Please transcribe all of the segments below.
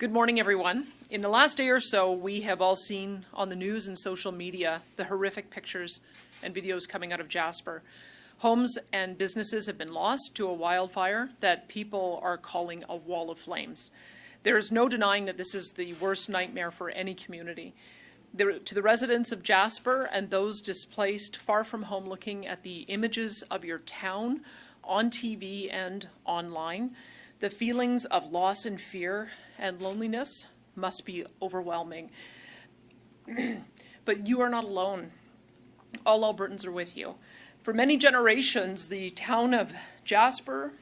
Good morning, everyone. In the last day or so, we have all seen on the news and social media the horrific pictures and videos coming out of Jasper. Homes and businesses have been lost to a wildfire that people are calling a wall of flames. There is no denying that this is the worst nightmare for any community. To the residents of Jasper and those displaced far from home looking at the images of your town on TV and online, the feelings of loss and fear and loneliness must be overwhelming. But you are not alone. All Albertans are with you. For many generations, the town of Jasper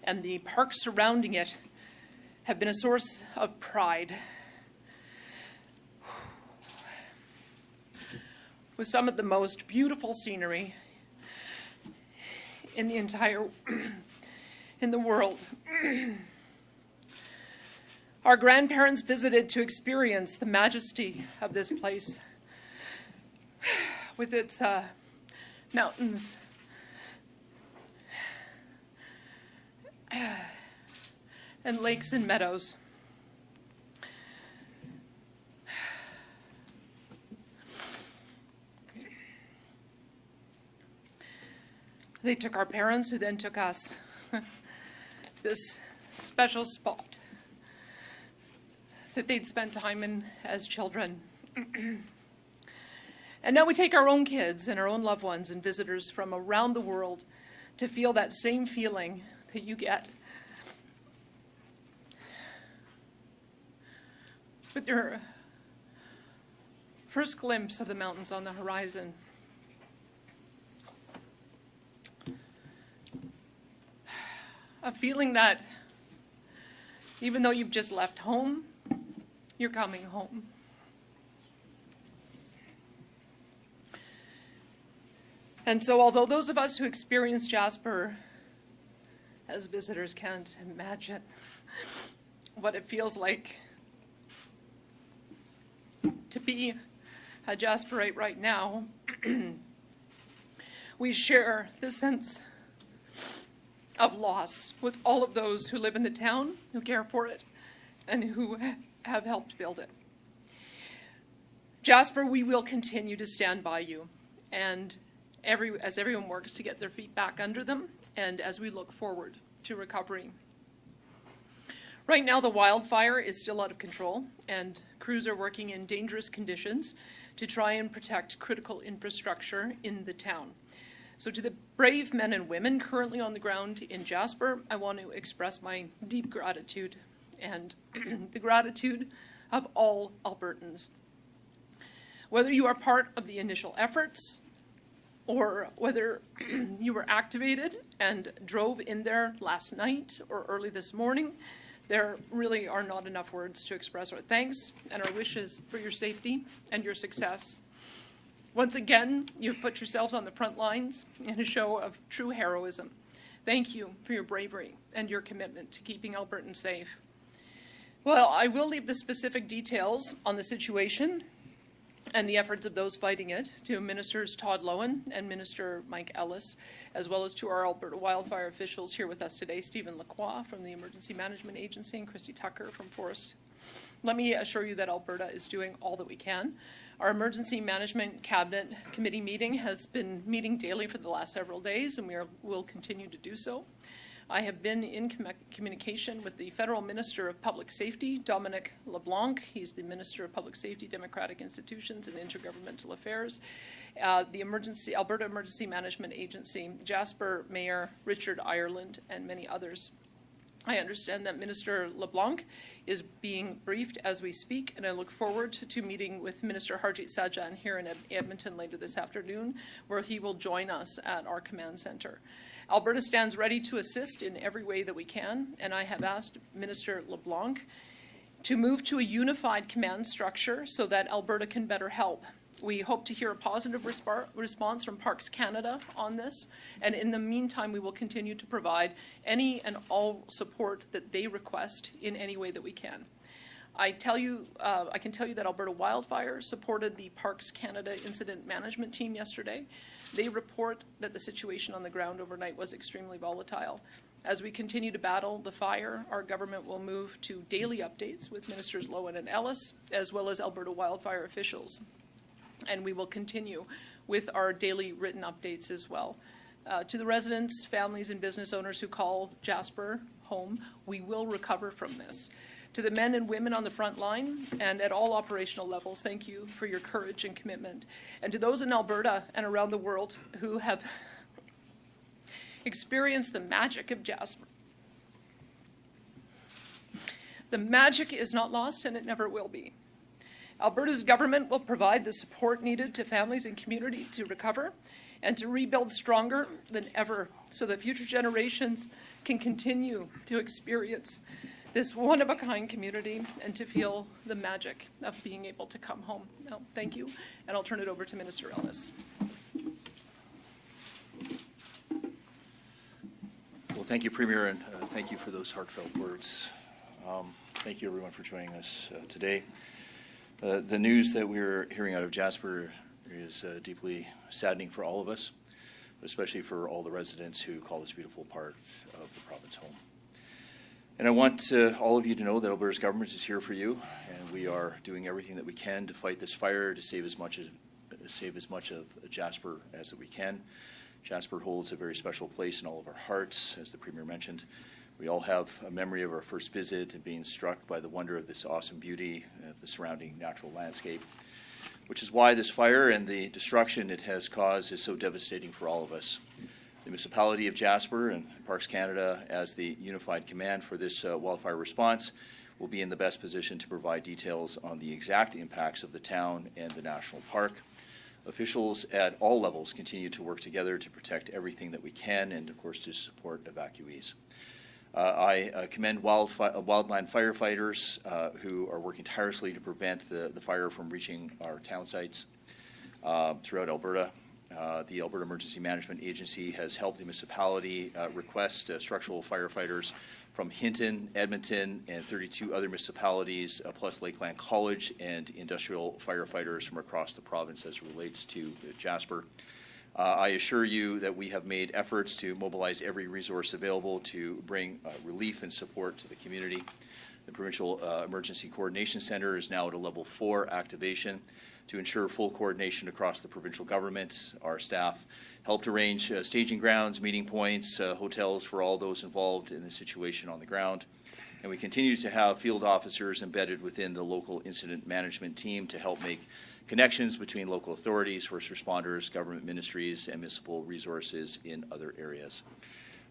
and the parks surrounding it have been a source of pride. With some of the most beautiful scenery in the entire in the world. Our grandparents visited to experience the majesty of this place with its mountains and lakes and meadows. They took our parents, who then took us to this special spot that they'd spent time in as children. And now we take our own kids and our own loved ones and visitors from around the world to feel that same feeling that you get with your first glimpse of the mountains on the horizon. A feeling that even though you've just left home, you're coming home. And so although those of us who experience Jasper as visitors can't imagine what it feels like to be a Jasperite right now, we share this sense of loss with all of those who live in the town, who care for it, and who have helped build it. Jasper, we will continue to stand by you, and as everyone works to get their feet back under them, and as we look forward to recovery. Right now, the wildfire is still out of control, and crews are working in dangerous conditions to try and protect critical infrastructure in the town. So to the brave men and women currently on the ground in Jasper, I want to express my deep gratitude and the gratitude of all Albertans. Whether you are part of the initial efforts or whether you were activated and drove in there last night or early this morning, there really are not enough words to express our thanks and our wishes for your safety and your success. Once again, you've put yourselves on the front lines in a show of true heroism. Thank you for your bravery and your commitment to keeping Albertans safe. Well, I will leave the specific details on the situation and the efforts of those fighting it to Ministers Todd Loewen and Minister Mike Ellis, as well as to our Alberta Wildfire officials here with us today, Stephen Lacroix from the Emergency Management Agency and Christy Tucker from Forestry. Let me assure you that Alberta is doing all that we can. Our Emergency Management Cabinet Committee meeting has been meeting daily for the last several days, and will continue to do so. I have been in communication with the Federal Minister of Public Safety, Dominic LeBlanc. He's the Minister of Public Safety, Democratic Institutions and Intergovernmental Affairs. The Alberta Emergency Management Agency, Jasper Mayor Richard Ireland, and many others. I understand that Minister LeBlanc is being briefed as we speak, and I look forward to meeting with Minister Harjit Sajjan here in Edmonton later this afternoon, where he will join us at our command center. Alberta stands ready to assist in every way that we can, and I have asked Minister LeBlanc to move to a unified command structure so that Alberta can better help. We hope to hear a positive response from Parks Canada on this, and in the meantime, we will continue to provide any and all support that they request in any way that we can. I can tell you that Alberta Wildfire supported the Parks Canada Incident Management Team yesterday. They report that the situation on the ground overnight was extremely volatile. As we continue to battle the fire, our government will move to daily updates with Ministers Loewen and Ellis, as well as Alberta Wildfire officials. And we will continue with our daily written updates as well. To the residents, families, and business owners who call Jasper home, we will recover from this. To the men and women on the front line and at all operational levels, thank you for your courage and commitment. And to those in Alberta and around the world who have experienced the magic of Jasper. The magic is not lost, and it never will be. Alberta's government will provide the support needed to families and community to recover and to rebuild stronger than ever so that future generations can continue to experience this one-of-a-kind community and to feel the magic of being able to come home. Now, thank you, and I'll turn it over to Minister Ellis. Well, thank you, Premier, and thank you for those heartfelt words. Thank you, everyone, for joining us today. The news that we're hearing out of Jasper is deeply saddening for all of us, especially for all the residents who call this beautiful part of the province home. And I want all of you to know that Alberta's government is here for you, and we are doing everything that we can to fight this fire, to save as much of Jasper as that we can. Jasper holds a very special place in all of our hearts, as the Premier mentioned. We all have a memory of our first visit and being struck by the wonder of this awesome beauty of the surrounding natural landscape, which is why this fire and the destruction it has caused is so devastating for all of us. The municipality of Jasper and Parks Canada, as the unified command for this wildfire response, will be in the best position to provide details on the exact impacts of the town and the national park. Officials at all levels continue to work together to protect everything that we can and, of course, to support evacuees. I commend wildland firefighters who are working tirelessly to prevent the fire from reaching our town sites throughout Alberta. The Alberta Emergency Management Agency has helped the municipality request structural firefighters from Hinton, Edmonton, and 32 other municipalities, plus Lakeland College and industrial firefighters from across the province as it relates to Jasper. I assure you that we have made efforts to mobilize every resource available to bring relief and support to the community. The Provincial Emergency Coordination Center is now at a level 4 activation to ensure full coordination across the provincial government. Our staff helped arrange staging grounds, meeting points, hotels for all those involved in the situation on the ground. And we continue to have field officers embedded within the local incident management team to help make connections between local authorities, first responders, government ministries, and municipal resources in other areas.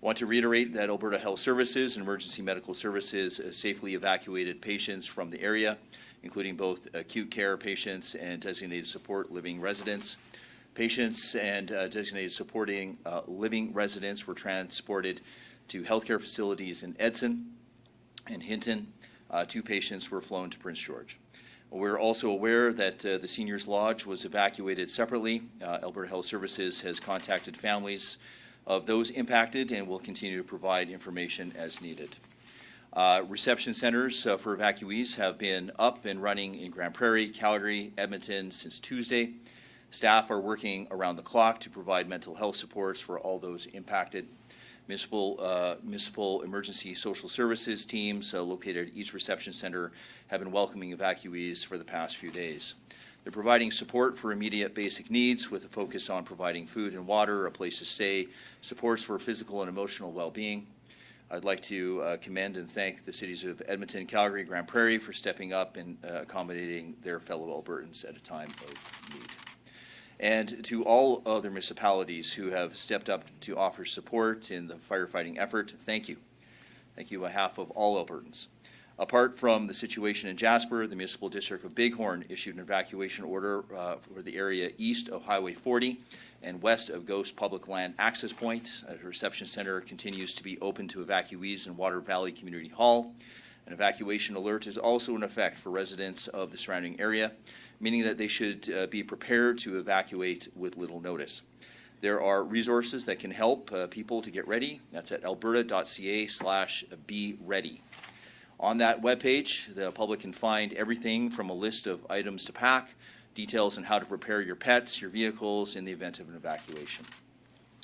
I want to reiterate that Alberta Health Services and Emergency Medical Services safely evacuated patients from the area, including both acute care patients and designated support living residents. Patients and designated supporting living residents were transported to healthcare facilities in Edson and Hinton. 2 patients were flown to Prince George. We're also aware that the Seniors Lodge was evacuated separately. Alberta Health Services has contacted families of those impacted and will continue to provide information as needed. Reception centers for evacuees have been up and running in Grand Prairie, Calgary, Edmonton since Tuesday. Staff are working around the clock to provide mental health supports for all those impacted. Municipal emergency social services teams located at each reception center have been welcoming evacuees for the past few days. They're providing support for immediate basic needs with a focus on providing food and water, a place to stay, supports for physical and emotional well-being. I'd like to commend and thank the cities of Edmonton, Calgary, Grand Prairie for stepping up and accommodating their fellow Albertans at a time of need. And to all other municipalities who have stepped up to offer support in the firefighting effort, thank you. Thank you on behalf of all Albertans. Apart from the situation in Jasper, the Municipal District of Bighorn issued an evacuation order for the area east of Highway 40 and west of Ghost Public Land Access Point. A reception center continues to be open to evacuees in Water Valley Community Hall. An evacuation alert is also in effect for residents of the surrounding area, meaning that they should be prepared to evacuate with little notice. There are resources that can help people to get ready. That's at alberta.ca/be ready. On that webpage, the public can find everything from a list of items to pack, details on how to prepare your pets, your vehicles in the event of an evacuation.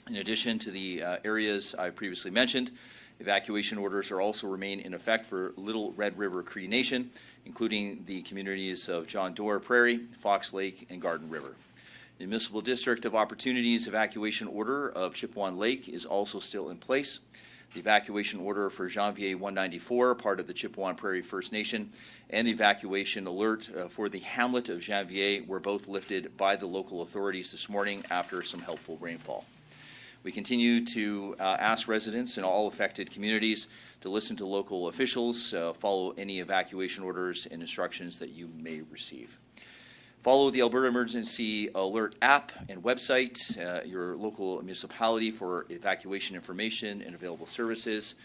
In addition to the areas I previously mentioned, Evacuation orders are also remain in effect for Little Red River Cree Nation, including the communities of John Doerr Prairie, Fox Lake, and Garden River. The Municipal District of Opportunities evacuation order of Chippewa Lake is also still in place. The evacuation order for Janvier 194, part of the Chippewa Prairie First Nation, and the evacuation alert for the hamlet of Janvier were both lifted by the local authorities this morning after some helpful rainfall. We continue to ask residents in all affected communities to listen to local officials, follow any evacuation orders and instructions that you may receive. Follow the Alberta Emergency Alert app and website, your local municipality for evacuation information and available services.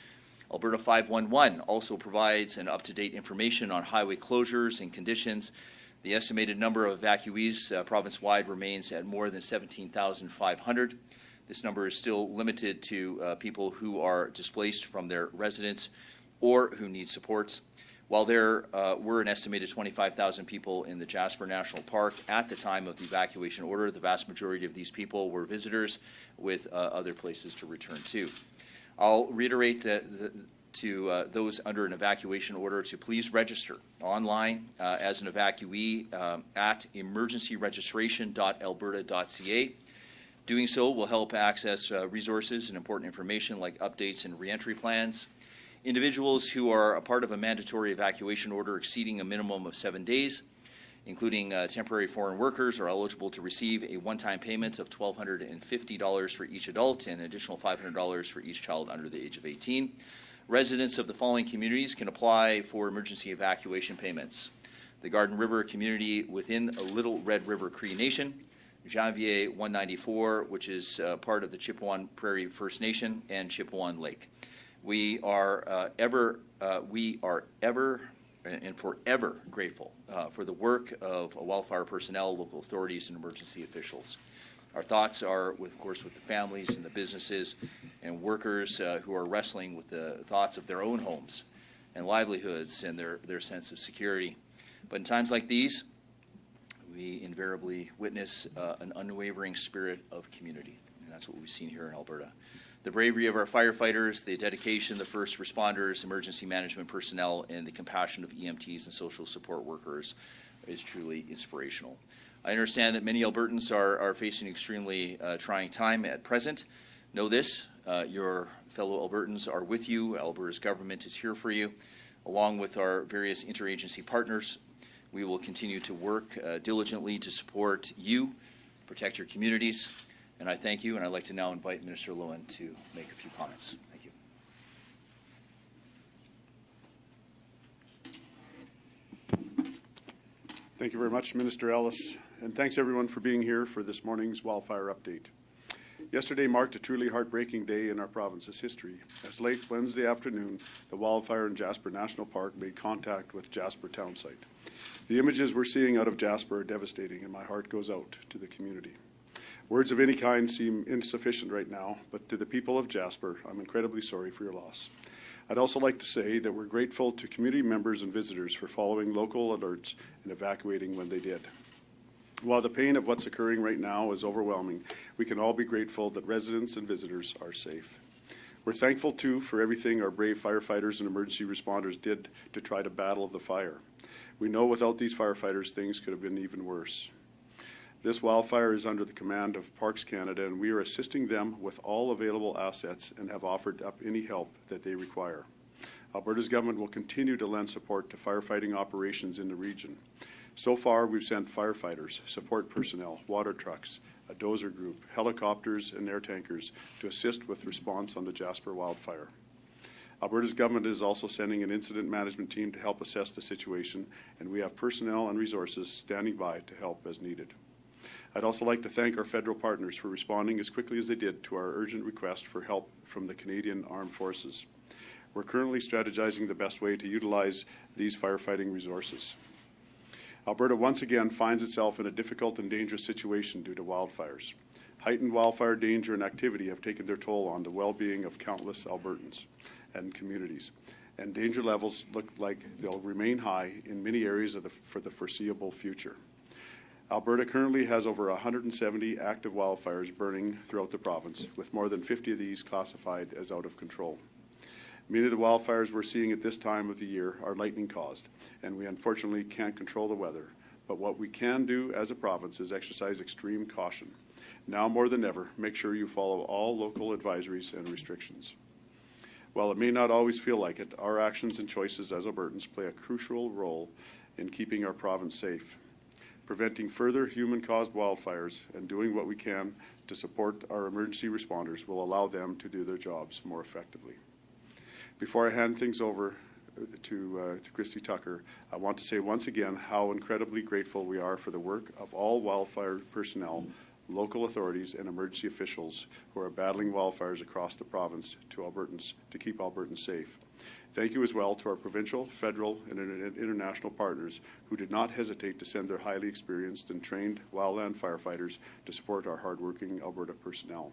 Alberta 511 also provides an up-to-date information on highway closures and conditions. The estimated number of evacuees province-wide remains at more than 17,500. This number is still limited to people who are displaced from their residence or who need supports. While there were an estimated 25,000 people in the Jasper National Park at the time of the evacuation order, the vast majority of these people were visitors with other places to return to. I'll reiterate that to those under an evacuation order to please register online as an evacuee at emergencyregistration.alberta.ca. Doing so will help access resources and important information like updates and reentry plans. Individuals who are a part of a mandatory evacuation order exceeding a minimum of 7 days, including temporary foreign workers, are eligible to receive a one-time payment of $1,250 for each adult and an additional $500 for each child under the age of 18. Residents of the following communities can apply for emergency evacuation payments: the Garden River community within Little Red River Cree Nation, Janvier 194, which is part of the Chippewa Prairie First Nation, and Chippewa Lake. We are ever and forever grateful for the work of wildfire personnel, local authorities, and emergency officials. Our thoughts are, of course, with the families and the businesses and workers who are wrestling with the thoughts of their own homes and livelihoods and their sense of security. But in times like these, we invariably witness an unwavering spirit of community, and that's what we've seen here in Alberta. The bravery of our firefighters, the dedication of the first responders, emergency management personnel, and the compassion of EMTs and social support workers is truly inspirational. I understand that many Albertans are facing extremely trying time at present. Know this, your fellow Albertans are with you. Alberta's government is here for you, along with our various interagency partners. We will continue to work diligently to support you, protect your communities. And I thank you, and I'd like to now invite Minister Loewen to make a few comments. Thank you. Thank you very much, Minister Ellis, and thanks everyone for being here for this morning's wildfire update. Yesterday marked a truly heartbreaking day in our province's history, as late Wednesday afternoon, the wildfire in Jasper National Park made contact with Jasper townsite. The images we're seeing out of Jasper are devastating, and my heart goes out to the community. Words of any kind seem insufficient right now, but to the people of Jasper, I'm incredibly sorry for your loss. I'd also like to say that we're grateful to community members and visitors for following local alerts and evacuating when they did. While the pain of what's occurring right now is overwhelming, we can all be grateful that residents and visitors are safe. We're thankful, too, for everything our brave firefighters and emergency responders did to try to battle the fire. We know without these firefighters, things could have been even worse. This wildfire is under the command of Parks Canada, and we are assisting them with all available assets and have offered up any help that they require. Alberta's government will continue to lend support to firefighting operations in the region. So far, we've sent firefighters, support personnel, water trucks, a dozer group, helicopters, and air tankers to assist with response on the Jasper wildfire. Alberta's government is also sending an incident management team to help assess the situation, and we have personnel and resources standing by to help as needed. I'd also like to thank our federal partners for responding as quickly as they did to our urgent request for help from the Canadian Armed Forces. We're currently strategizing the best way to utilize these firefighting resources. Alberta once again finds itself in a difficult and dangerous situation due to wildfires. Heightened wildfire danger and activity have taken their toll on the well-being of countless Albertans and communities, and danger levels look like they'll remain high in many areas for the foreseeable future. Alberta currently has over 170 active wildfires burning throughout the province, with more than 50 of these classified as out of control. Many of the wildfires we're seeing at this time of the year are lightning caused, and we unfortunately can't control the weather. But what we can do as a province is exercise extreme caution. Now more than ever, make sure you follow all local advisories and restrictions. While it may not always feel like it, our actions and choices as Albertans play a crucial role in keeping our province safe. Preventing further human-caused wildfires and doing what we can to support our emergency responders will allow them to do their jobs more effectively. Before I hand things over to Christy Tucker, I want to say once again how incredibly grateful we are for the work of all wildfire personnel, local authorities, and emergency officials who are battling wildfires across the province to keep Albertans safe. Thank you as well to our provincial, federal, and international partners who did not hesitate to send their highly experienced and trained wildland firefighters to support our hardworking Alberta personnel.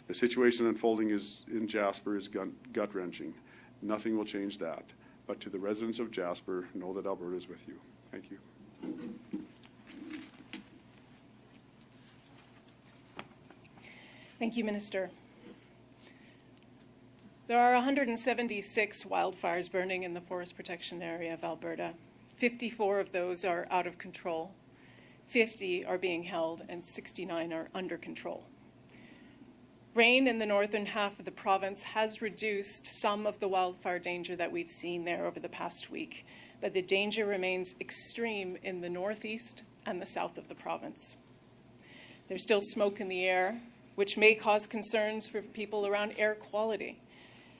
The situation unfolding in Jasper is gut-wrenching. Nothing will change that. But to the residents of Jasper, know that Alberta is with you. Thank you. Thank you, Minister. There are 176 wildfires burning in the forest protection area of Alberta. 54 of those are out of control, 50 are being held, and 69 are under control. Rain in the northern half of the province has reduced some of the wildfire danger that we've seen there over the past week, but the danger remains extreme in the northeast and the south of the province. There's still smoke in the air, which may cause concerns for people around air quality.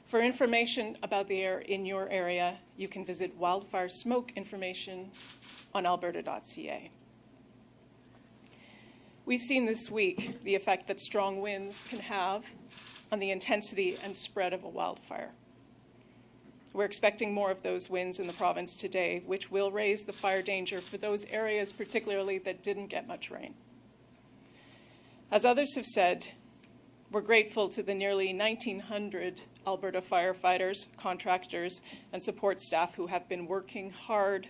For information about the air in your area, you can visit wildfire smoke information on alberta.ca. We've seen this week the effect that strong winds can have on the intensity and spread of a wildfire. We're expecting more of those winds in the province today, which will raise the fire danger for those areas particularly that didn't get much rain. As others have said, we're grateful to the nearly 1,900 Alberta firefighters, contractors, and support staff who have been working hard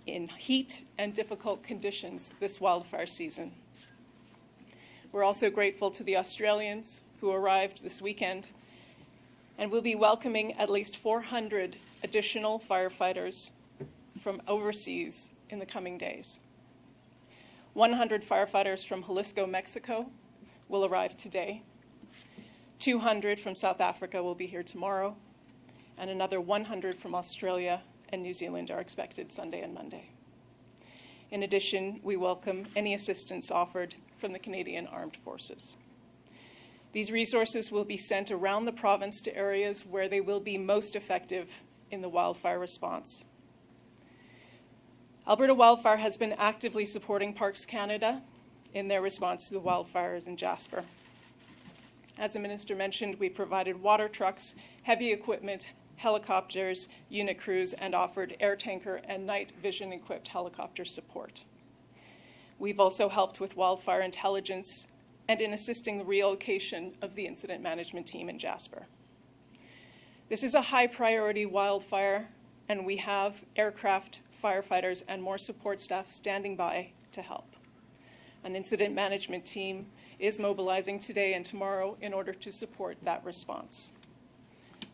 in heat and difficult conditions this wildfire season. We're also grateful to the Australians who arrived this weekend, and we'll be welcoming at least 400 additional firefighters from overseas in the coming days. 100 firefighters from Jalisco, Mexico will arrive today. 200 from South Africa will be here tomorrow, and another 100 from Australia and New Zealand are expected Sunday and Monday. In addition, we welcome any assistance offered from the Canadian Armed Forces. These resources will be sent around the province to areas where they will be most effective in the wildfire response. Alberta Wildfire has been actively supporting Parks Canada in their response to the wildfires in Jasper. As the Minister mentioned, we provided water trucks, heavy equipment, helicopters, unit crews, and offered air tanker and night vision-equipped helicopter support. We've also helped with wildfire intelligence and in assisting the relocation of the incident management team in Jasper. This is a high-priority wildfire, and we have aircraft, firefighters, and more support staff standing by to help. An incident management team is mobilizing today and tomorrow in order to support that response.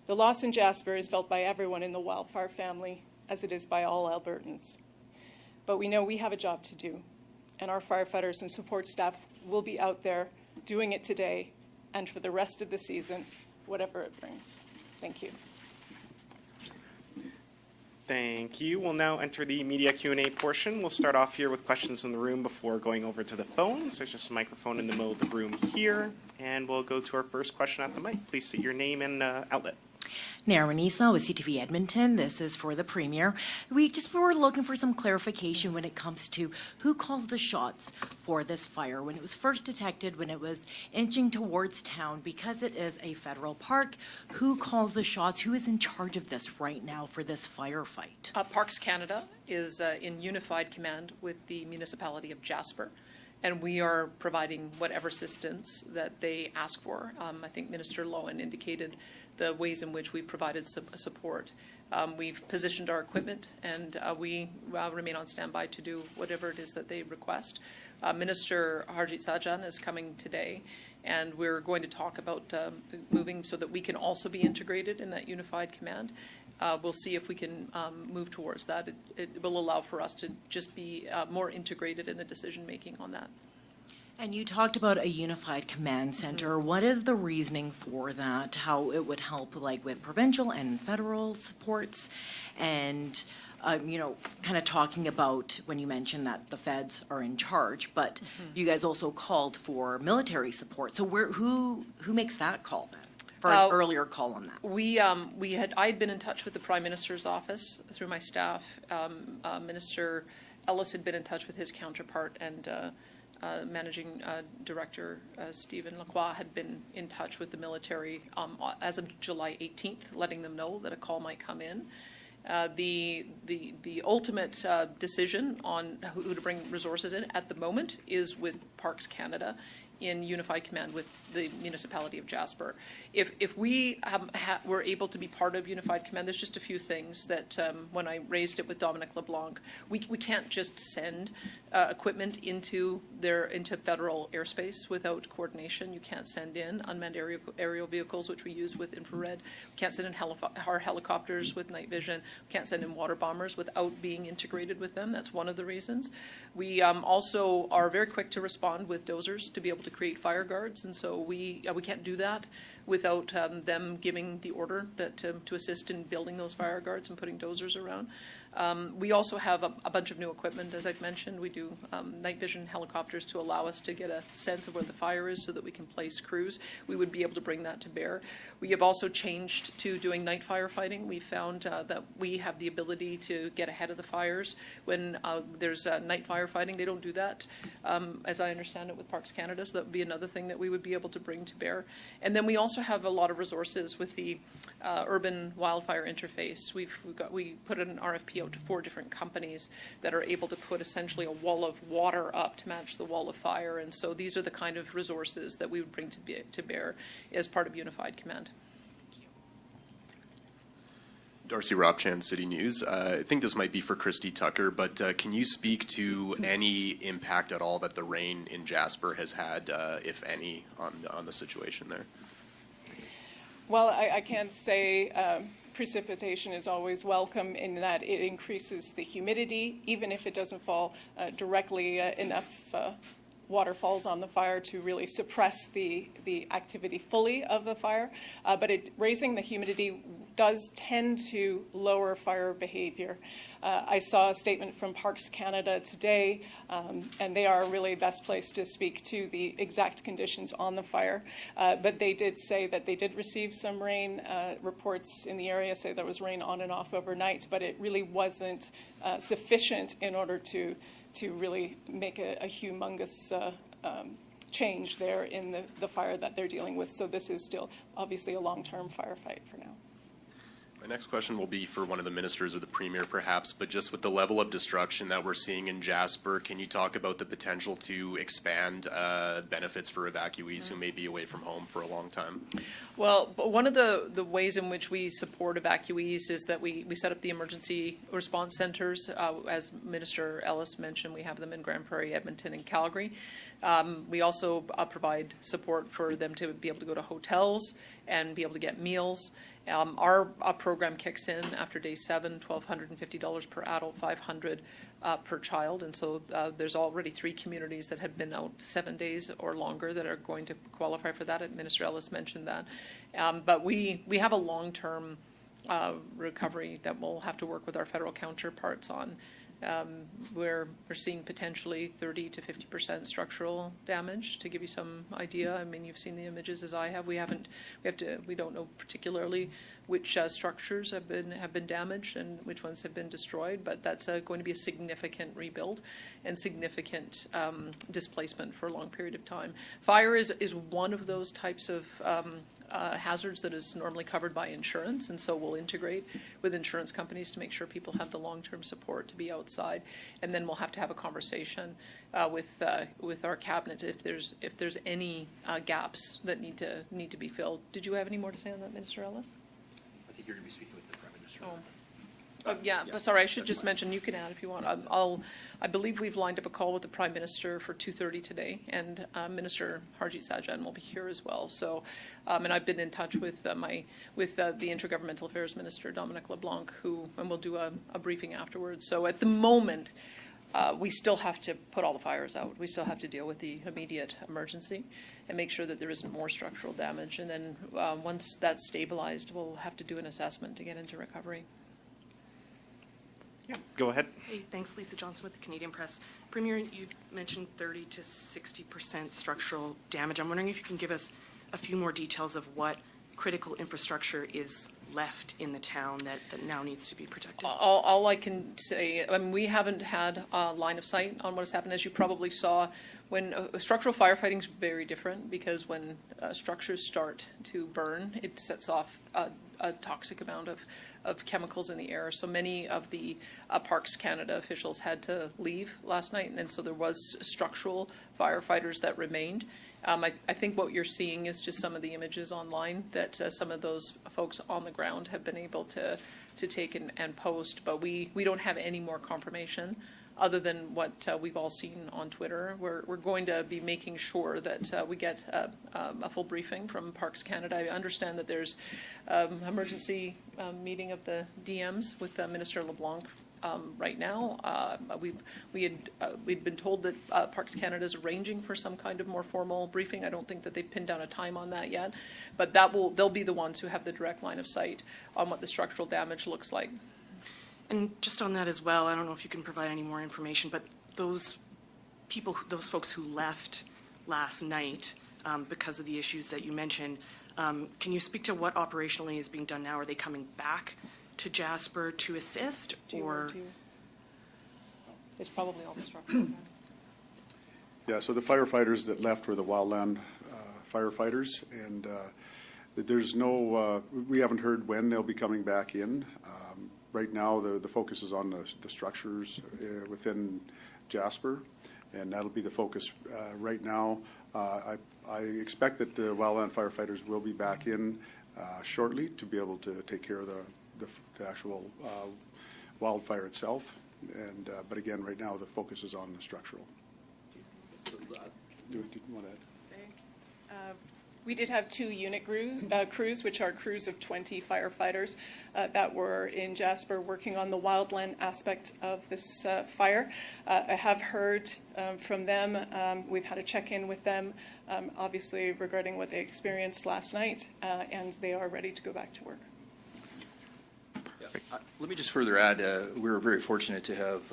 The loss in Jasper is felt by everyone in the wildfire family, as it is by all Albertans. But we know we have a job to do, and our firefighters and support staff will be out there doing it today and for the rest of the season, whatever it brings. Thank you. Thank you. We'll now enter the media Q&A portion. We'll start off here with questions in the room before going over to the phones. There's just a microphone in the middle of the room here, and we'll go to our first question at the mic. Please state your name and outlet. Naramanisa with CTV Edmonton. This is for the Premier. We were looking for some clarification when it comes to who calls the shots for this fire. When it was first detected, when it was inching towards town, because it is a federal park, who calls the shots? Who is in charge of this right now for this firefight? Parks Canada is in unified command with the municipality of Jasper, and we are providing whatever assistance that they ask for. I think Minister Loewen indicated the ways in which we provided some support. We've positioned our equipment, and we remain on standby to do whatever it is that they request. Minister Harjit Sajjan is coming today, And we're going to talk about moving so that we can also be integrated in that unified command. We'll see if we can move towards that. It will allow for us to just be more integrated in the decision-making on that. And you talked about a unified command center. What is the reasoning for that? How it would help, like with provincial and federal supports, and kind of talking about when you mentioned that the feds are in charge, but you guys also called for military support. So who makes that call then? For an earlier call on that. I had been in touch with the Prime Minister's office through my staff. Minister Ellis had been in touch with his counterpart, and Managing Director Stephen Lacroix had been in touch with the military as of July 18th, letting them know that a call might come in. The ultimate decision on who to bring resources in at the moment is with Parks Canada in unified command with the municipality of Jasper. If we were able to be part of unified command, there's just a few things that when I raised it with Dominic LeBlanc, we can't just send equipment into federal airspace without coordination. You can't send in unmanned aerial vehicles, which we use with infrared. We can't send in our helicopters with night vision. We can't send in water bombers without being integrated with them. That's one of the reasons. We also are very quick to respond with dozers to be able to create fire guards, and so we can't do that without them giving the order that to assist in building those fire guards and putting dozers around. We also have a bunch of new equipment, as I've mentioned. We do night vision helicopters to allow us to get a sense of where the fire is so that we can place crews. We would be able to bring that to bear. We have also changed to doing night firefighting. We found that we have the ability to get ahead of the fires. When there's night firefighting, they don't do that, as I understand it, with Parks Canada, so that would be another thing that we would be able to bring to bear. And then we also have a lot of resources with the urban wildfire interface. We put an RFP out to 4 different companies that are able to put essentially a wall of water up to match the wall of fire, and so these are the kind of resources that we would bring to bear as part of unified command. Darcy Robchan, City News. I think this might be for Christy Tucker, but can you speak to any impact at all that the rain in Jasper has had, if any, on the situation there? Well, I can't say precipitation is always welcome in that it increases the humidity, even if it doesn't fall directly enough water falls on the fire to really suppress the activity fully of the fire. But raising the humidity does tend to lower fire behavior. I saw a statement from Parks Canada today, and they are really best placed to speak to the exact conditions on the fire. But they did say that they did receive some rain. Reports in the area say there was rain on and off overnight, but it really wasn't sufficient in order to really make a humongous change there in the fire that they're dealing with. So this is still obviously a long-term firefight for now. My next question will be for one of the ministers or the premier perhaps, but just with the level of destruction that we're seeing in Jasper, can you talk about the potential to expand benefits for evacuees who may be away from home for a long time? Well, one of the ways in which we support evacuees is that we set up the emergency response centers. As Minister Ellis mentioned, we have them in Grand Prairie, Edmonton, and Calgary. We also provide support for them to be able to go to hotels and be able to get meals. Our program kicks in after day 7, $1,250 per adult, $500 per child, and so there's already 3 communities that have been out 7 days or longer that are going to qualify for that. Minister Ellis mentioned that, but we have a long-term recovery that we'll have to work with our federal counterparts on. We're seeing potentially 30 to 50% structural damage. To give you some idea, I mean, you've seen the images as I have. We don't know particularly which structures have been damaged and which ones have been destroyed, but that's going to be a significant rebuild and significant displacement for a long period of time. Fire is one of those types of hazards that is normally covered by insurance, and so we'll integrate with insurance companies to make sure people have the long-term support to be outside, and then we'll have to have a conversation with our cabinet if there's any gaps that need to be filled. Did you have any more to say on that, Minister Ellis? I think you're going to be speaking with the Prime Minister. Yeah, but sorry, I should just mention, you can add if you want. I believe we've lined up a call with the Prime Minister for 2:30 today, and Minister Harjit Sajjan will be here as well. So, and I've been in touch with the Intergovernmental Affairs Minister, Dominic LeBlanc, and we'll do a briefing afterwards. So at the moment, we still have to put all the fires out. We still have to deal with the immediate emergency and make sure that there isn't more structural damage. And then once that's stabilized, we'll have to do an assessment to get into recovery. Yeah, go ahead. Hey, thanks, Lisa Johnson with the Canadian Press. Premier, you mentioned 30 to 60% structural damage. I'm wondering if you can give us a few more details of what critical infrastructure is left in the town that now needs to be protected. All I can say, I mean, we haven't had a line of sight on what has happened. As you probably saw, when structural firefighting is very different, because when structures start to burn, it sets off a toxic amount of chemicals in the air. So many of the Parks Canada officials had to leave last night, and so there was structural firefighters that remained. I think what you're seeing is just some of the images online that some of those folks on the ground have been able to take and post, but we don't have any more confirmation other than what we've all seen on Twitter. We're going to be making sure that we get a full briefing from Parks Canada. I understand that there's emergency meeting of the DMs with Minister LeBlanc right now. We'd been told that Parks Canada is arranging for some kind of more formal briefing. I don't think that they've pinned down a time on that yet, but they'll be the ones who have the direct line of sight on what the structural damage looks like. And just on that as well, I don't know if you can provide any more information, but those folks who left last night because of the issues that you mentioned, can you speak to what operationally is being done now? Are they coming back to Jasper to assist, or? It's probably all the structural damage. Yeah, so the firefighters that left were the wildland firefighters, and there's no, we haven't heard when they'll be coming back in. Right now, the focus is on the structures within Jasper, and that'll be the focus right now. I expect that the wildland firefighters will be back in shortly to be able to take care of the actual wildfire itself. And but again, right now, the focus is on the structural. Did you want to add? We did have 2 unit crews, which are crews of 20 firefighters that were in Jasper working on the wildland aspect of this fire. I have heard from them. We've had a check-in with them, obviously regarding what they experienced last night, and they are ready to go back to work. Yeah. Let me just further add, we're very fortunate to have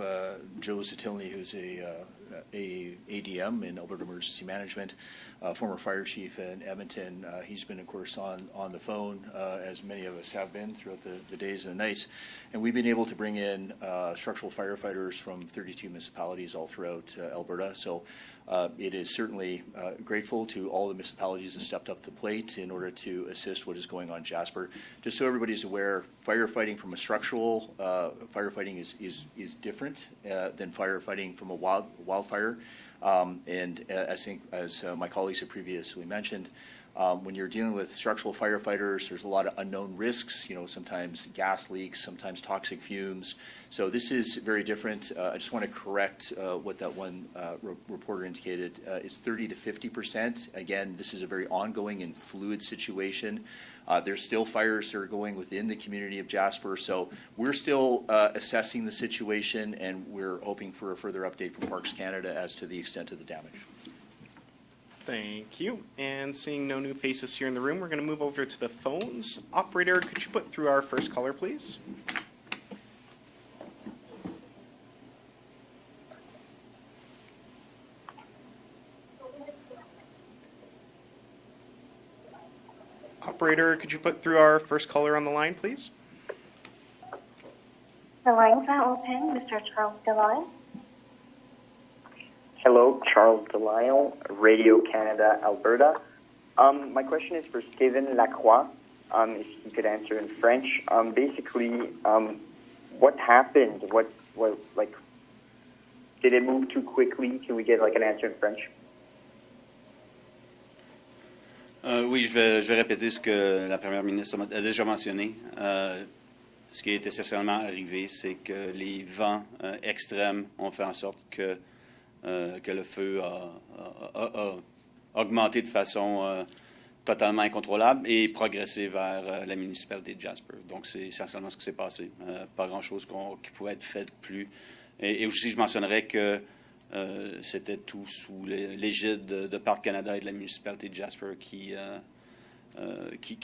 Joe Zatilny, who's a ADM in Alberta Emergency Management, former fire chief in Edmonton. He's been, of course, on the phone, as many of us have been throughout the days and the nights. And we've been able to bring in structural firefighters from 32 municipalities all throughout Alberta. So it is certainly grateful to all the municipalities that have stepped up to the plate in order to assist what is going on in Jasper. Just so everybody's aware, firefighting from a structural firefighting is different than firefighting from a wildfire. And I think, as my colleagues have previously mentioned, when you're dealing with structural firefighters, there's a lot of unknown risks, sometimes gas leaks, sometimes toxic fumes. So this is very different. I just want to correct what that one reporter indicated. It's 30 to 50%. Again, this is a very ongoing and fluid situation. There's still fires that are going within the community of Jasper. So we're still assessing the situation, and we're hoping for a further update from Parks Canada as to the extent of the damage. Thank you. And seeing no new faces here in the room, we're going to move over to the phones. Operator, could you put through our first caller, please? Operator, could you put through our first caller on the line, please? The lines are open. Mr. Charles DeLisle. Hello, Charles DeLisle, Radio Canada, Alberta. My question is for Steven Lacroix, if he could answer in French. Basically, what happened? What, did it move too quickly? Can we get an answer in French? Oui, je vais répéter ce que la première ministre a déjà mentionné. ce qui est essentiellement arrivé, c'est que les vents extrêmes ont fait en sorte que le feu a augmenté de façon totalement incontrôlable et progressé vers la municipalité de Jasper. Donc, c'est essentiellement ce qui s'est passé. Pas grand-chose qui pouvait être fait de plus. Et aussi, je mentionnerais que c'était tout sous l'égide de Parc Canada et de la municipalité de Jasper qui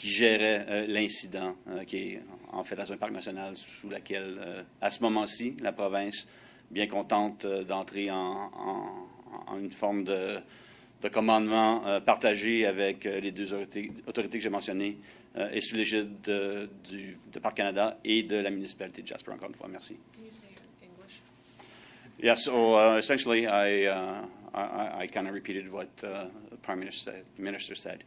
gérait l'incident, qui est en fait dans un parc national sous laquelle, à ce moment-ci, la province, bien contente d'entrer en une forme de commandement partagé avec les deux autorités que j'ai mentionnées, et sous l'égide de Parc Canada et de la municipalité de Jasper, encore une fois. Merci. Yes, so essentially, I kind of repeated what the Prime Minister said.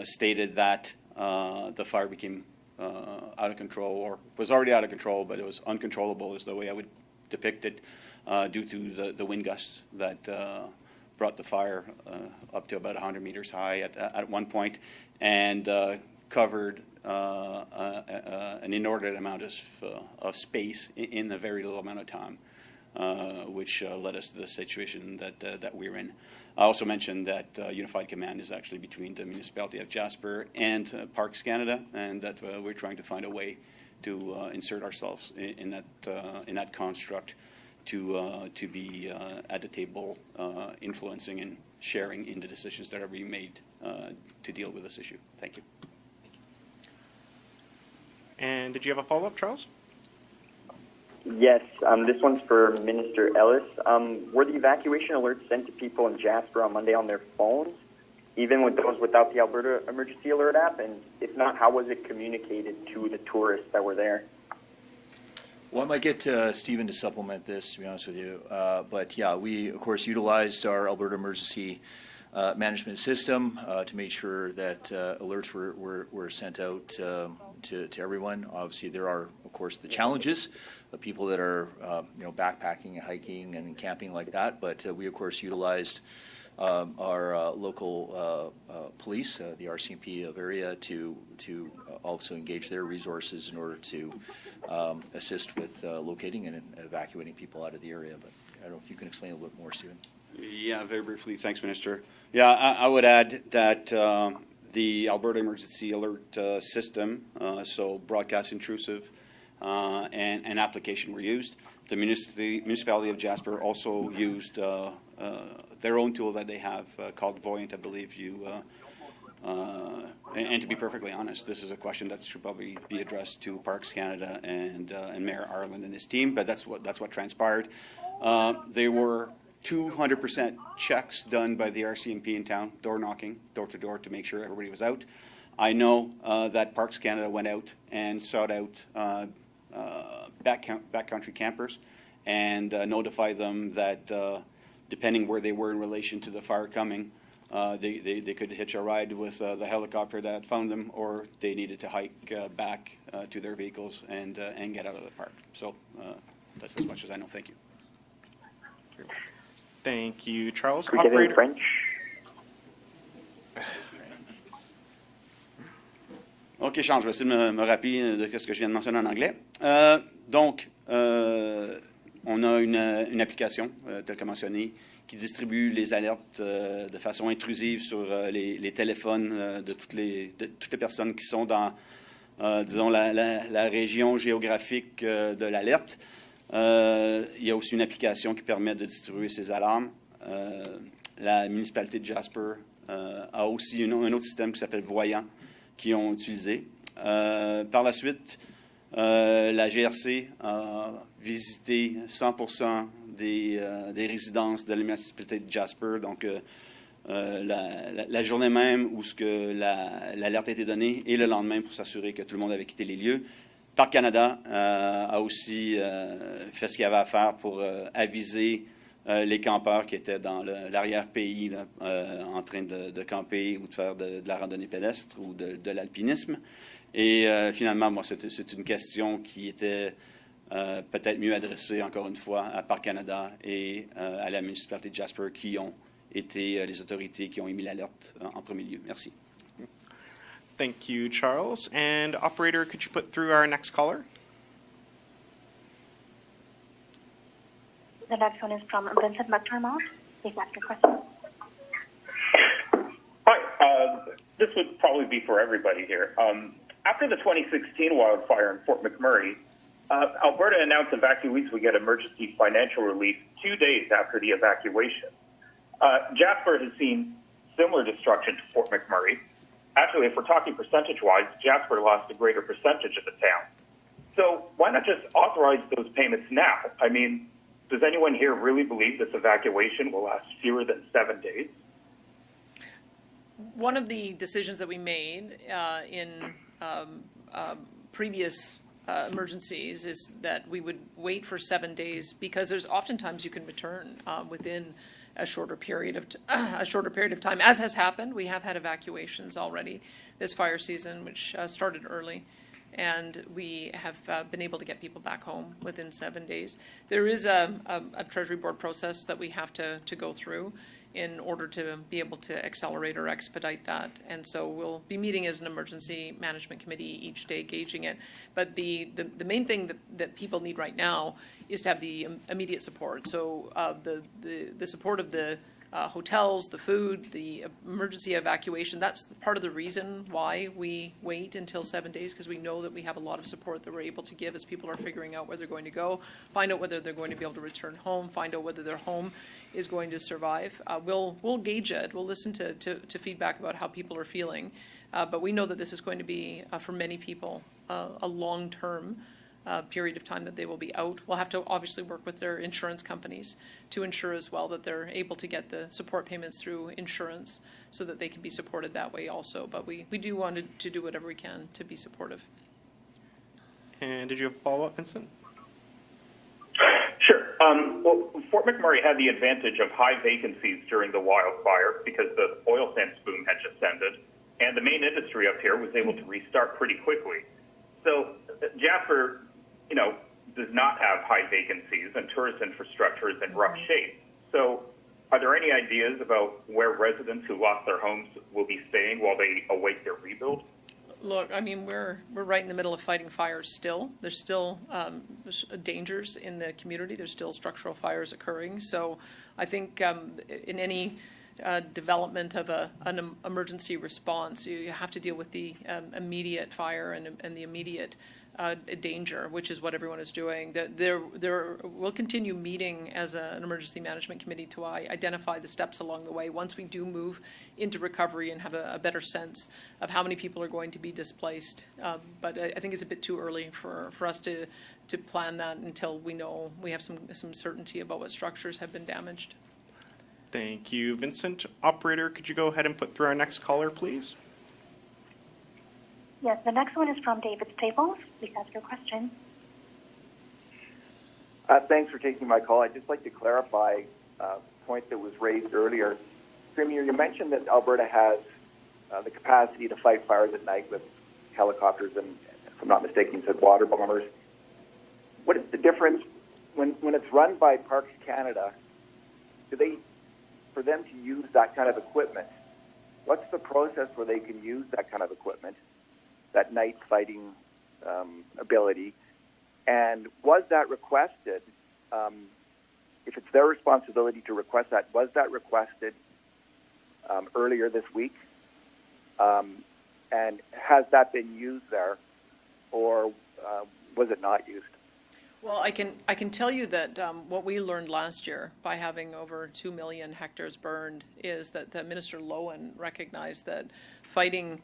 Stated that the fire became out of control, or was already out of control, but it was uncontrollable is the way I would depict it, due to the wind gusts that brought the fire up to about 100 meters high at one point, and covered an inordinate amount of space in a very little amount of time, which led us to the situation that we're in. I also mentioned that Unified Command is actually between the municipality of Jasper and Parks Canada, and that we're trying to find a way to insert ourselves in that construct to be at the table, influencing and sharing in the decisions that are being made to deal with this issue. Thank you. And did you have a follow-up, Charles? Yes, this one's for Minister Ellis. Were the evacuation alerts sent to people in Jasper on Monday on their phones, even with those without the Alberta Emergency Alert app? And if not, how was it communicated to the tourists that were there? Well, I might get Stephen to supplement this, to be honest with you. But yeah, we, of course, utilized our Alberta Emergency Management System to make sure that alerts were sent out to everyone. Obviously, there are, of course, the challenges of people that are, backpacking and hiking and camping like that. But we, of course, utilized our local police, the RCMP of area, to also engage their resources in order to assist with locating and evacuating people out of the area. But I don't know if you can explain a little bit more, Stephen. Yeah, very briefly. Thanks, Minister. Yeah, I would add that the Alberta Emergency Alert System, so broadcast intrusive and application were used. The municipality of Jasper also used their own tool that they have called Voyant, I believe you. And to be perfectly honest, this is a question that should probably be addressed to Parks Canada and Mayor Ireland and his team. But that's what transpired. There were 200% checks done by the RCMP in town, door knocking, door to door, to make sure everybody was out. I know that Parks Canada went out and sought out backcountry campers and notified them that depending where they were in relation to the fire coming, they could hitch a ride with the helicopter that found them, or they needed to hike back to their vehicles and get out of the park. So that's as much as I know. Thank you. Thank you, Charles. Could we get it in French? OK, Charles, je vais essayer de me rappeler de ce que je viens de mentionner en anglais. Donc, on a une application, telle que mentionné, qui distribue les alertes de façon intrusive sur les téléphones de toutes les personnes qui sont dans, disons, la région géographique de l'alerte. Il y a aussi une application qui permet de distribuer ces alarmes. La municipalité de Jasper a aussi un autre système qui s'appelle Voyant, qui ont utilisé. Par la suite, la GRC a visité 100% des résidences de la municipalité de Jasper. Donc, la journée même où l'alerte a été donnée et le lendemain pour s'assurer que tout le monde avait quitté les lieux. Parc Canada a aussi fait ce qu'il y avait à faire pour aviser les campeurs qui étaient dans l'arrière-pays en train de camper ou de faire de la randonnée pédestre ou de l'alpinisme. Et finalement, c'est une question qui était peut-être mieux adressée, encore une fois, à Parc Canada et à la municipalité de Jasper, qui ont été les autorités qui ont émis l'alerte en premier lieu. Merci. Thank you, Charles. And operator, could you put through our next caller? The next one is from Vincent McDermott. Please ask your question. Hi. This would probably be for everybody here. After the 2016 wildfire in Fort McMurray, Alberta announced evacuees would get emergency financial relief 2 days after the evacuation. Jasper has seen similar destruction to Fort McMurray. Actually, if we're talking percentage-wise, Jasper lost a greater percentage of the town. So why not just authorize those payments now? I mean, does anyone here really believe this evacuation will last fewer than 7 days? One of the decisions that we made in previous emergencies is that we would wait for 7 days, because there's oftentimes you can return within a shorter period of time. As has happened, we have had evacuations already this fire season, which started early, and we have been able to get people back home within 7 days. There is a Treasury Board process that we have to go through in order to be able to accelerate or expedite that. And so we'll be meeting as an emergency management committee each day, gauging it. But the main thing that people need right now is to have the immediate support. So the support of the hotels, the food, the emergency evacuation, that's part of the reason why we wait until 7 days, because we know that we have a lot of support that we're able to give as people are figuring out where they're going to go, find out whether they're going to be able to return home, find out whether their home is going to survive. We'll gauge it. We'll listen to feedback about how people are feeling. But we know that this is going to be, for many people, a long-term period of time that they will be out. We'll have to obviously work with their insurance companies to ensure as well that they're able to get the support payments through insurance so that they can be supported that way also. But we do want to do whatever we can to be supportive. And did you have a follow-up, Vincent? Sure. Well, Fort McMurray had the advantage of high vacancies during the wildfire because the oil sands boom had just ended, and the main industry up here was able to restart pretty quickly. So Jasper, does not have high vacancies, and tourist infrastructure is in rough shape. So are there any ideas about where residents who lost their homes will be staying while they await their rebuild? Look, I mean, we're right in the middle of fighting fires still. There's still dangers in the community. There's still structural fires occurring. So I think in any development of an emergency response, you have to deal with the immediate fire and the immediate danger, which is what everyone is doing. We'll continue meeting as an emergency management committee to identify the steps along the way once we do move into recovery and have a better sense of how many people are going to be displaced. But I think it's a bit too early for us to plan that until we know we have some certainty about what structures have been damaged. Thank you, Vincent. Operator, could you go ahead and put through our next caller, please? Yes, the next one is from David Staples. Please ask your question. Thanks for taking my call. I'd just like to clarify a point that was raised earlier. Premier, you mentioned that Alberta has the capacity to fight fires at night with helicopters and, if I'm not mistaken, you said water bombers. What is the difference when it's run by Parks Canada? For them to use that kind of equipment, what's the process where they can use that kind of equipment, that night fighting ability? And was that requested, if it's their responsibility to request that, was that requested earlier this week? And has that been used there, or was it not used? Well, I can tell you that what we learned last year by having over 2 million hectares burned is that Minister Loewen recognized that fighting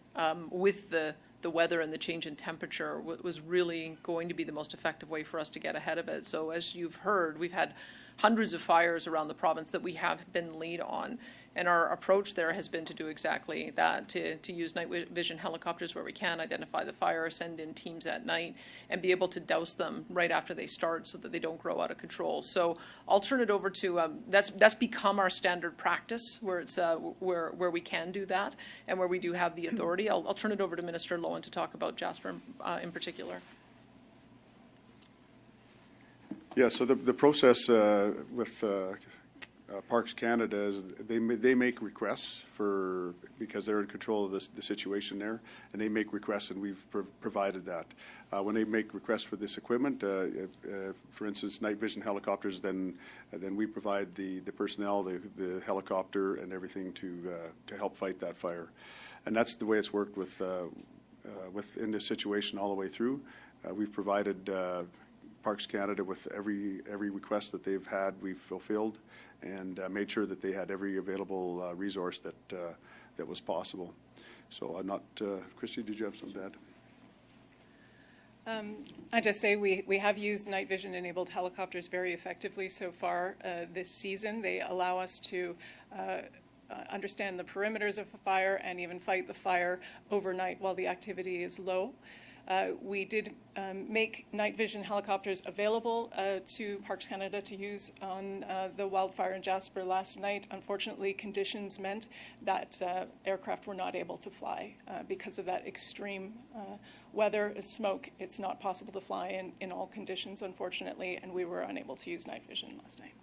with the weather and the change in temperature was really going to be the most effective way for us to get ahead of it. So as you've heard, we've had hundreds of fires around the province that we have been lead on. And our approach there has been to do exactly that, to use night vision helicopters where we can, identify the fire, send in teams at night, and be able to douse them right after they start so that they don't grow out of control. So I'll turn it over to, that's become our standard practice, where it's where we can do that and where we do have the authority. I'll turn it over to Minister Loewen to talk about Jasper in particular. Yeah, so the process with Parks Canada is they make requests because they're in control of the situation there, and they make requests, and we've provided that. When they make requests for this equipment, for instance, night vision helicopters, then we provide the personnel, the helicopter, and everything to help fight that fire. And that's the way it's worked in this situation all the way through. We've provided Parks Canada with every request that they've had, we've fulfilled, and made sure that they had every available resource that was possible. So I'm not, Christy, did you have something to add? I just say we have used night vision enabled helicopters very effectively so far this season. They allow us to understand the perimeters of a fire and even fight the fire overnight while the activity is low. We did make night vision helicopters available to Parks Canada to use on the wildfire in Jasper last night. Unfortunately, conditions meant that aircraft were not able to fly because of that extreme weather, smoke. It's not possible to fly in all conditions, unfortunately, and we were unable to use night vision last night.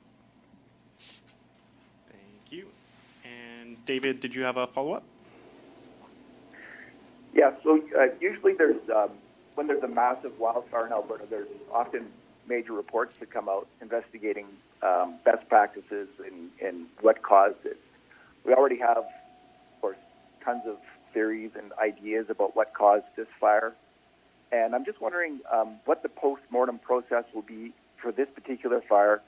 Thank you. And David, did you have a follow-up? Yeah, so usually when there's a massive wildfire in Alberta, there's often major reports that come out investigating best practices and what caused it. We already have, of course, tons of theories and ideas about what caused this fire. And I'm just wondering what the post-mortem process will be for this particular fire.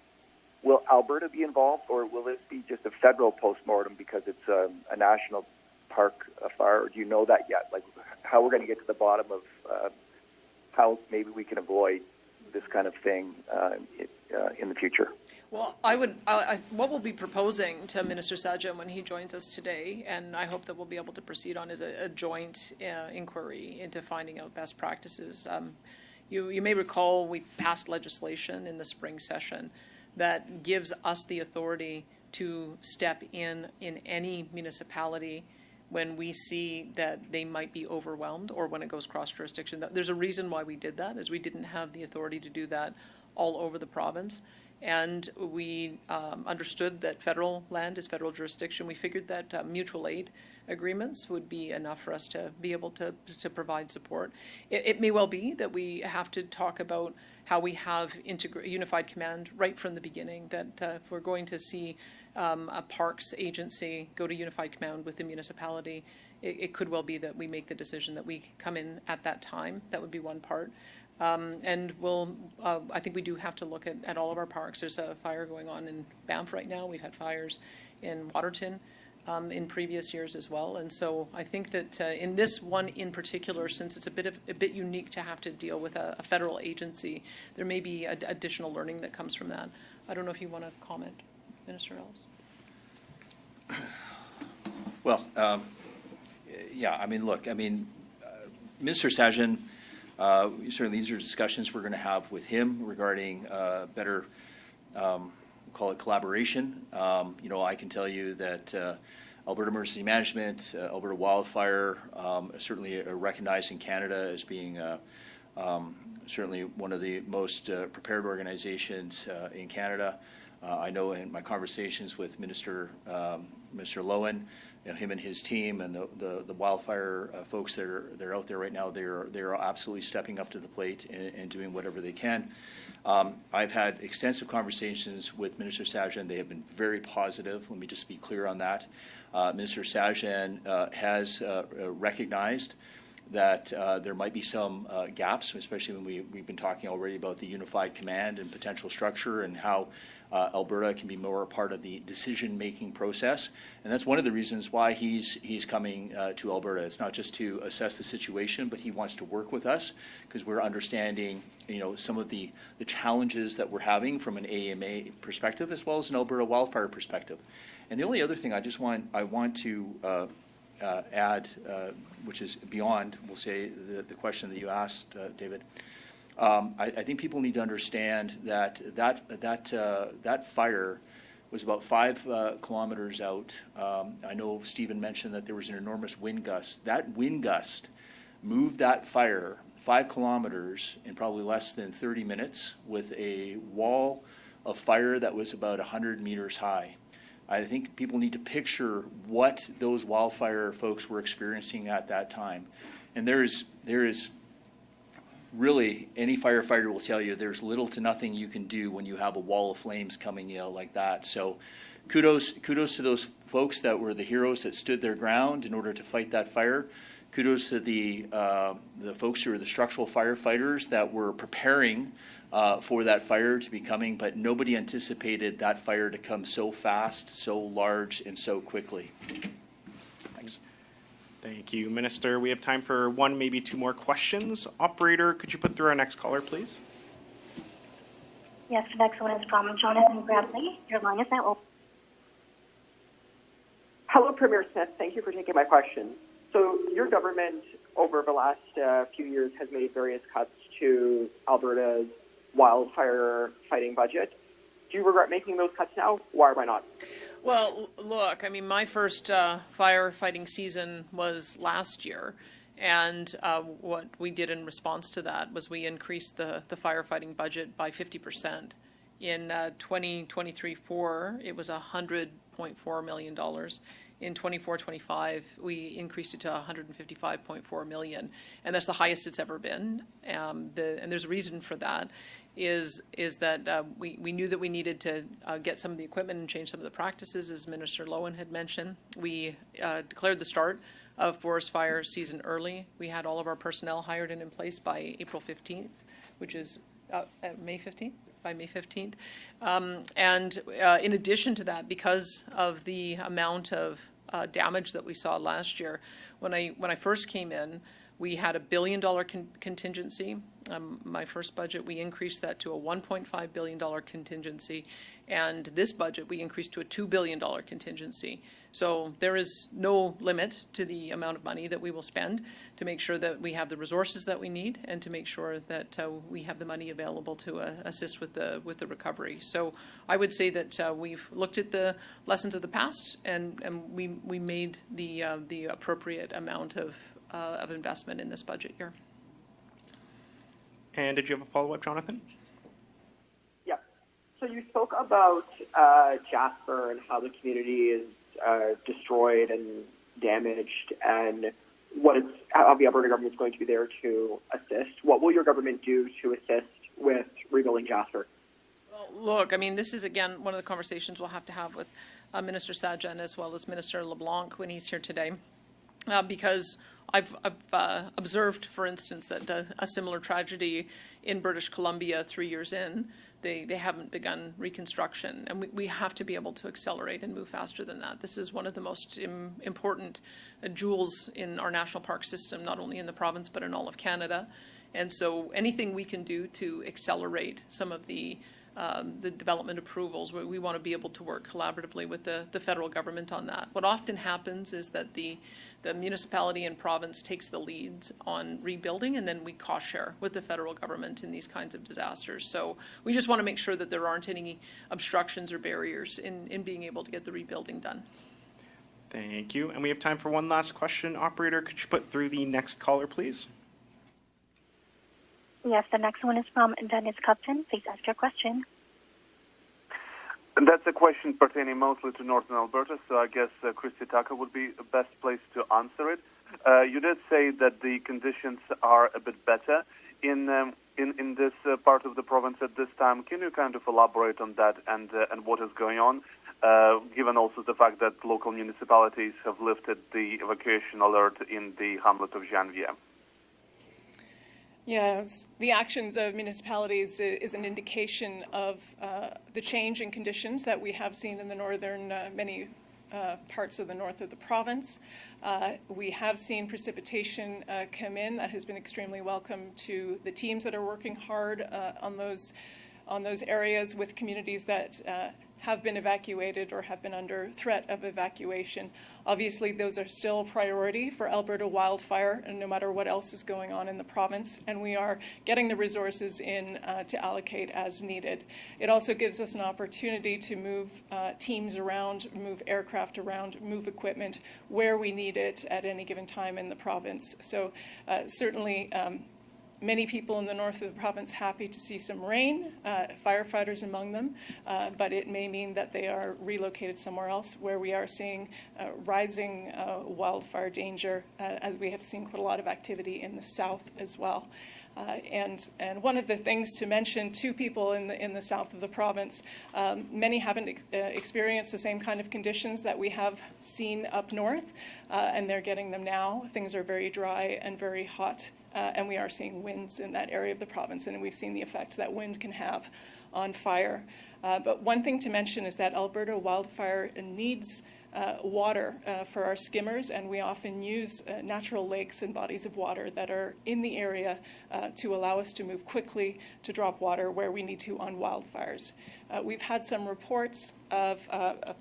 Will Alberta be involved, or will this be just a federal post-mortem because it's a national park fire? Or do you know that yet? Like how we're going to get to the bottom of how maybe we can avoid this kind of thing in the future? Well, what we'll be proposing to Minister Sajjan when he joins us today, and I hope that we'll be able to proceed on, is a joint inquiry into finding out best practices. You may recall we passed legislation in the spring session that gives us the authority to step in any municipality when we see that they might be overwhelmed or when it goes cross-jurisdiction. There's a reason why we did that, is we didn't have the authority to do that all over the province. And we understood that federal land is federal jurisdiction. We figured that mutual aid agreements would be enough for us to be able to provide support. It may well be that we have to talk about how we have unified command right from the beginning, that if we're going to see a parks agency go to unified command with the municipality, it could well be that we make the decision that we come in at that time. That would be one part. And I think we do have to look at all of our parks. There's a fire going on in Banff right now. We've had fires in Waterton in previous years as well. And so I think that in this one in particular, since it's a bit unique to have to deal with a federal agency, there may be additional learning that comes from that. I don't know if you want to comment, Minister Ellis. Well, yeah, I mean, look, Minister Sajjan, certainly these are discussions we're going to have with him regarding better, we'll call it collaboration. I can tell you that Alberta Emergency Management, Alberta Wildfire, certainly recognized in Canada as being certainly one of the most prepared organizations in Canada. I know in my conversations with Minister Loewen, him and his team and the wildfire folks that are out there right now, they're absolutely stepping up to the plate and doing whatever they can. I've had extensive conversations with Minister Sajjan. They have been very positive. Let me just be clear on that. Minister Sajjan has recognized that there might be some gaps, especially when we've been talking already about the unified command and potential structure and how Alberta can be more a part of the decision-making process. And that's one of the reasons why he's coming to Alberta. It's not just to assess the situation, but he wants to work with us because we're understanding, some of the challenges that we're having from an AMA perspective as well as an Alberta wildfire perspective. And the only other thing I want to add, which is beyond, we'll say, the question that you asked, David. I think people need to understand that fire was about 5 kilometers out. I know Stephen mentioned that there was an enormous wind gust. That wind gust moved that fire 5 kilometers in probably less than 30 minutes with a wall of fire that was about 100 meters high. I think people need to picture what those wildfire folks were experiencing at that time. And there is really, any firefighter will tell you there's little to nothing you can do when you have a wall of flames coming out like that. So kudos to those folks that were the heroes that stood their ground in order to fight that fire. Kudos to the folks who are the structural firefighters that were preparing for that fire to be coming, but nobody anticipated that fire to come so fast, so large, and so quickly. Thanks. Thank you, Minister. We have time for one, maybe two more questions. Operator, could you put through our next caller, please? Yes, the next one is from Jonathan Bradley. Your line is now open. Hello, Premier Smith. Thank you for taking my question. So your government over the last few years has made various cuts to Alberta's wildfire fighting budget. Do you regret making those cuts now? Why or why not? Well, look, I mean, my first firefighting season was last year, and what we did in response to that was we increased the firefighting budget by 50%. In 2023-4, it was $100.4 million. In 24-25, we increased it to $155.4 million, and that's the highest it's ever been. And there's a reason for that. Is that we knew that we needed to get some of the equipment and change some of the practices, as Minister Loewen had mentioned. We declared the start of forest fire season early. We had all of our personnel hired and in place by April 15th, which is May 15th. By May 15th. And in addition to that, because of the amount of damage that we saw last year, when I first came in, we had a $1 billion contingency. My first budget, we increased that to a $1.5 billion contingency. And this budget, we increased to a $2 billion contingency. So there is no limit to the amount of money that we will spend to make sure that we have the resources that we need and to make sure that we have the money available to assist with the recovery. So I would say that we've looked at the lessons of the past and we made the appropriate amount of investment in this budget year. And did you have a follow-up, Jonathan? Yeah. So you spoke about Jasper and how the community is destroyed and damaged, and how the Alberta government is going to be there to assist. What will your government do to assist with rebuilding Jasper? Well, look, I mean, this is, again, one of the conversations we'll have to have with Minister Sajjan as well as Minister LeBlanc when he's here today, because I've observed, for instance, that a similar tragedy in British Columbia 3 years in, they haven't begun reconstruction, and we have to be able to accelerate and move faster than that. This is one of the most important jewels in our national park system, not only in the province but in all of Canada. And so anything we can do to accelerate some of the development approvals, where we want to be able to work collaboratively with the federal government on that. What often happens is that the municipality and province takes the leads on rebuilding, and then we cost share with the federal government in these kinds of disasters. So we just want to make sure that there aren't any obstructions or barriers in being able to get the rebuilding done. Thank you. And we have time for one last question. Operator, could you put through the next caller, please? Yes, the next one is from Dennis Cupton. Please ask your question. And that's a question pertaining mostly to Northern Alberta, so I guess Christy Tucker would be the best place to answer it. You did say that the conditions are a bit better in this part of the province at this time. Can you kind of elaborate on that and what is going on, given also the fact that local municipalities have lifted the evacuation alert in the hamlet of Janvier? Yes, the actions of municipalities is an indication of the change in conditions that we have seen in the northern, many parts of the north of the province. We have seen precipitation come in that has been extremely welcome to the teams that are working hard on those areas with communities that have been evacuated or have been under threat of evacuation. Obviously, those are still a priority for Alberta Wildfire, and no matter what else is going on in the province, and we are getting the resources in to allocate as needed. It also gives us an opportunity to move teams around, move aircraft around, move equipment where we need it at any given time in the province. So certainly Many people in the north of the province happy to see some rain, firefighters among them, but it may mean that they are relocated somewhere else where we are seeing rising wildfire danger, as we have seen quite a lot of activity in the south as well. And one of the things to mention to people in the south of the province, many haven't experienced the same kind of conditions that we have seen up north, and they're getting them now. Things are very dry and very hot, and we are seeing winds in that area of the province, and we've seen the effect that wind can have on fire. But one thing to mention is that Alberta Wildfire needs water for our skimmers, and we often use natural lakes and bodies of water that are in the area to allow us to move quickly to drop water where we need to on wildfires. We've had some reports of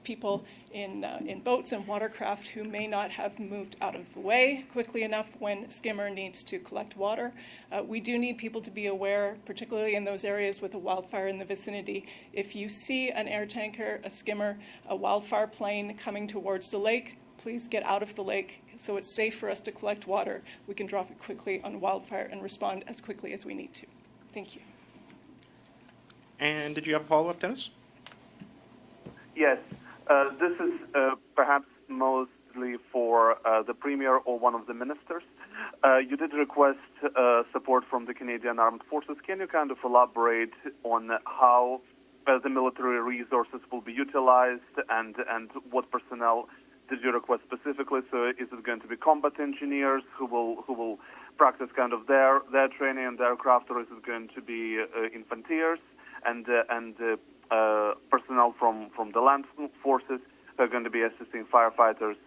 people in boats and watercraft who may not have moved out of the way quickly enough when skimmer needs to collect water. We do need people to be aware, particularly in those areas with a wildfire in the vicinity. If you see an air tanker, a skimmer, a wildfire plane coming towards the lake, please get out of the lake so it's safe for us to collect water. We can drop it quickly on wildfire and respond as quickly as we need to. Thank you. And did you have a follow-up, Dennis? Yes. This is perhaps mostly for the Premier or one of the ministers. You did request support from the Canadian Armed Forces. Can you kind of elaborate on how the military resources will be utilized and what personnel did you request specifically? So is it going to be combat engineers who will practice kind of their training and their craft, or is it going to be infanteers and personnel from the land forces who are going to be assisting firefighters,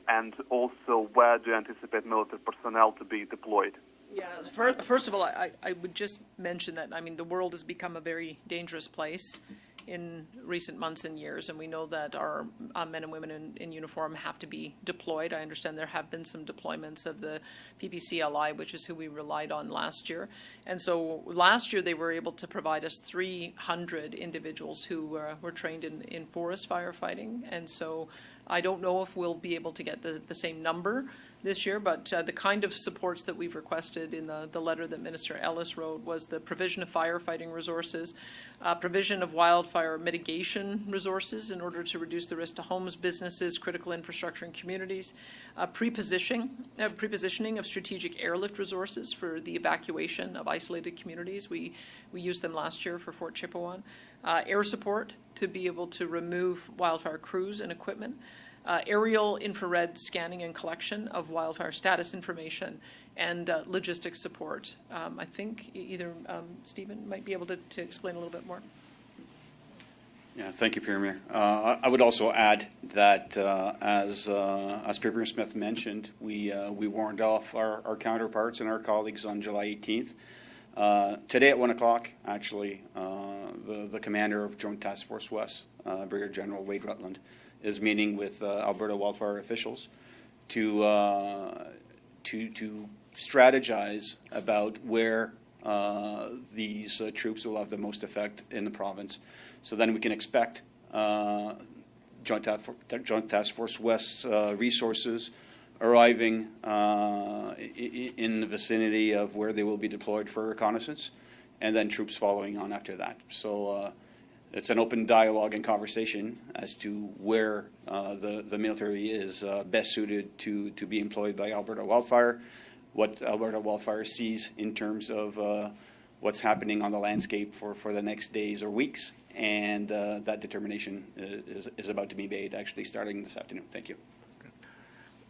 and also where do you anticipate military personnel to be deployed? Yeah, first of all, I would just mention that, I mean, the world has become a very dangerous place in recent months and years, and we know that our men and women in uniform have to be deployed. I understand there have been some deployments of the PPCLI, which is who we relied on last year. And so last year they were able to provide us 300 individuals who were trained in forest firefighting. And so I don't know if we'll be able to get the same number this year, but the kind of supports that we've requested in the letter that Minister Ellis wrote was the provision of firefighting resources, provision of wildfire mitigation resources in order to reduce the risk to homes, businesses, critical infrastructure, and communities, prepositioning of strategic airlift resources for the evacuation of isolated communities. We used them last year for Fort Chipewyan. Air support to be able to remove wildfire crews and equipment. Aerial infrared scanning and collection of wildfire status information, and logistics support. I think either Stephen might be able to explain a little bit more. Yeah, thank you, Premier. I would also add that, as Premier Smith mentioned, we warned off our counterparts and our colleagues on July 18th. Today at 1 o'clock, actually, the commander of Joint Task Force West, Brigadier General Wade Rutland, is meeting with Alberta Wildfire officials to strategize about where these troops will have the most effect in the province. So then we can expect Joint Task Force West's resources arriving in the vicinity of where they will be deployed for reconnaissance, and then troops following on after that. So it's an open dialogue and conversation as to where the military is best suited to be employed by Alberta Wildfire, what Alberta Wildfire sees in terms of what's happening on the landscape for the next days or weeks, and that determination is about to be made, actually starting this afternoon. Thank you.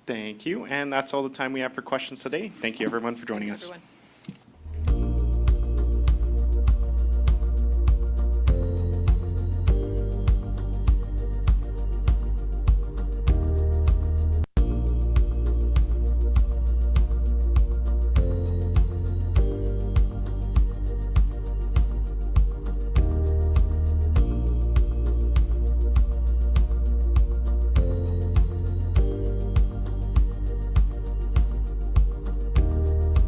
Thank you, and that's all the time we have for questions today. Thank you, everyone, for joining us. Everyone.